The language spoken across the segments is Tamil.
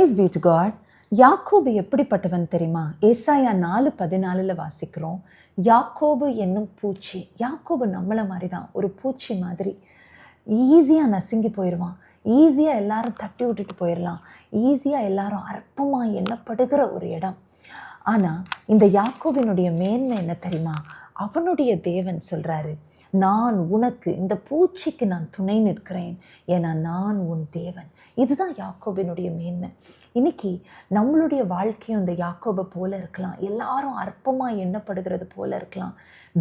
Praise be to God. யாக்கோபு எப்படிப்பட்டவன் தெரியுமா? ஏசாயா 4:14 வாசிக்கிறோம். யாக்கோபு என்னும் பூச்சி. யாக்கோபு நம்மள மாதிரி தான், ஒரு பூச்சி மாதிரி. ஈஸியாக நசுங்கி போயிடுவான். ஈஸியாக எல்லாரும் தட்டி விட்டுட்டு போயிடலாம். ஈஸியாக எல்லாரும் அற்பமாக எண்ணப்படுகிற ஒரு இடம். ஆனால் இந்த யாக்கோபினுடைய மேன்மை என்ன தெரியுமா? அவனுடைய தேவன் சொல்கிறாரு, நான் உனக்கு, இந்த பூச்சிக்கு நான் துணை நிற்கிறேன், ஏன்னா நான் உன் தேவன். இதுதான் யாக்கோபினுடைய மேன்மை. இன்னைக்கு நம்மளுடைய வாழ்க்கையும் இந்த யாக்கோபை போல இருக்கலாம். எல்லாரும் அற்பமாக எண்ணப்படுகிறது போல இருக்கலாம்.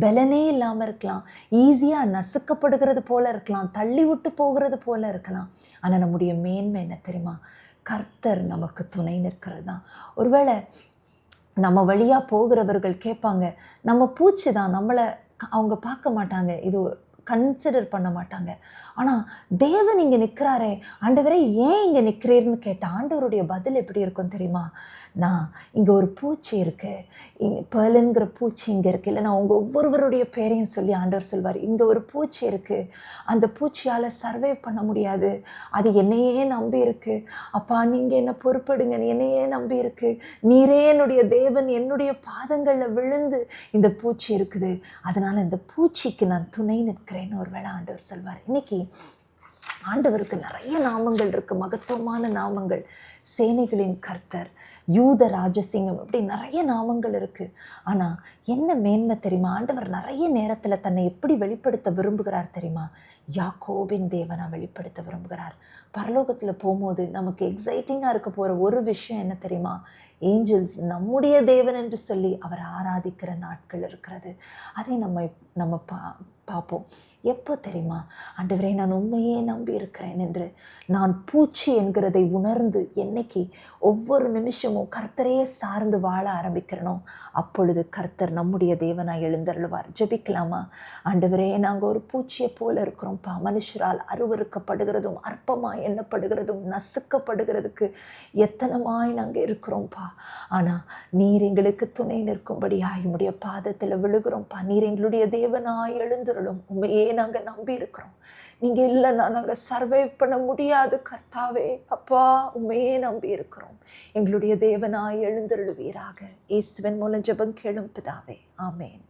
பலனே இல்லாமல் இருக்கலாம். ஈஸியாக நசுக்கப்படுகிறது போல இருக்கலாம். தள்ளி விட்டு போகிறது போல இருக்கலாம். ஆனால் நம்முடைய மேன்மை என்ன தெரியுமா? கர்த்தர் நமக்கு துணை நிற்கிறது தான். ஒருவேளை நம்ம வழியாக போகிறவர்கள் கேட்பாங்க, நம்ம பூச்சி தான், நம்மளை அவங்க பார்க்க மாட்டாங்க, இது கன்சிடர் பண்ண மாட்டாங்க. ஆனால் தேவன் இங்கே நிற்கிறாரே, ஆண்டவரே ஏன் இங்கே நிற்கிறீர்னு கேட்ட ஆண்டவருடைய பதில் எப்படி இருக்கும் தெரியுமா? நான் இங்கே ஒரு பூச்சி இருக்குது, இங்கே பேர்லுங்கிற பூச்சி இங்கே இருக்குது. இல்லைனா உங்கள் ஒவ்வொருவருடைய பேரையும் சொல்லி ஆண்டவர் சொல்வார், இங்கே ஒரு பூச்சி இருக்குது, அந்த பூச்சியால் சர்வே பண்ண முடியாது, அது என்னையே நம்பி இருக்குது. அப்பா நீங்கள் என்ன பொறுப்படுங்க, என்னையே நம்பி இருக்குது, நீரே என்னுடைய தேவன், என்னுடைய பாதங்களில் விழுந்து இந்த பூச்சி இருக்குது, அதனால் இந்த பூச்சிக்கு நான் துணை நிற்கிறேன்னு ஒரு வேளை ஆண்டவர் சொல்வார். இன்னைக்கு ஆண்டவருக்கு நிறைய நாமங்கள் இருக்கு, மகத்துவமான நாமங்கள். சேனைகளின் கர்த்தர், யூத ராஜசிங்கம், இப்படி நிறைய நாமங்கள் இருக்கு. ஆனா என்ன மேன்மை தெரியுமா? ஆண்டவர் நிறைய நேரத்துல தன்னை எப்படி வெளிப்படுத்த விரும்புகிறார் தெரியுமா? யாக்கோபின் தேவனா வெளிப்படுத்த விரும்புகிறார். பரலோகத்துல போகும்போது நமக்கு எக்ஸைட்டிங்கா இருக்க போற ஒரு விஷயம் என்ன தெரியுமா? ஏஞ்சல்ஸ் நம்முடைய தேவன் என்று சொல்லி அவர் ஆராதிக்கிற நாட்கள் இருக்கிறது. அதை நம்ம பார்ப்போம். எப்போ தெரியுமா? ஆண்டவரே நான் உண்மையே நம்பி இருக்கிறேன் என்று நான் பூச்சி என்கிறதை உணர்ந்து என்னைக்கு ஒவ்வொரு நிமிஷமும் கர்த்தரையே சார்ந்து வாழ ஆரம்பிக்கிறனோ, அப்பொழுது கர்த்தர் நம்முடைய தேவனாய் எழுந்தருளுவார். ஜெபிக்கலாமா? ஆண்டவரே நாங்கள் ஒரு பூச்சியை போல இருக்கிறோம்ப்பா. மனுஷரால் அருவருக்கப்படுகிறதும் அற்பமாய் எண்ணப்படுகிறதும் நசுக்கப்படுகிறதுக்கு எத்தனமாய் நாங்கள் இருக்கிறோம்ப்பா. ஆனால் நீர் எங்களுக்கு துணை நிற்கும்படியாய் உம்முடைய பாதத்தில் விழுகிறோம்ப்பா. நீர் எங்களுடைய தேவனாய் எழுந்துருளும். உண்மையே நாங்கள் நம்பி இருக்கிறோம். நீங்கள் இல்லைன்னா நாங்கள் சர்வைவ் பண்ண முடியாது கர்த்தாவே. அப்பா உண்மையே நம்பி இருக்கிறோம். எங்களுடைய தேவனாய் எழுந்தருளுவீராக. இயேசுவின் மூலம் ஜெபம் கேளும் பிதாவே. ஆமேன்.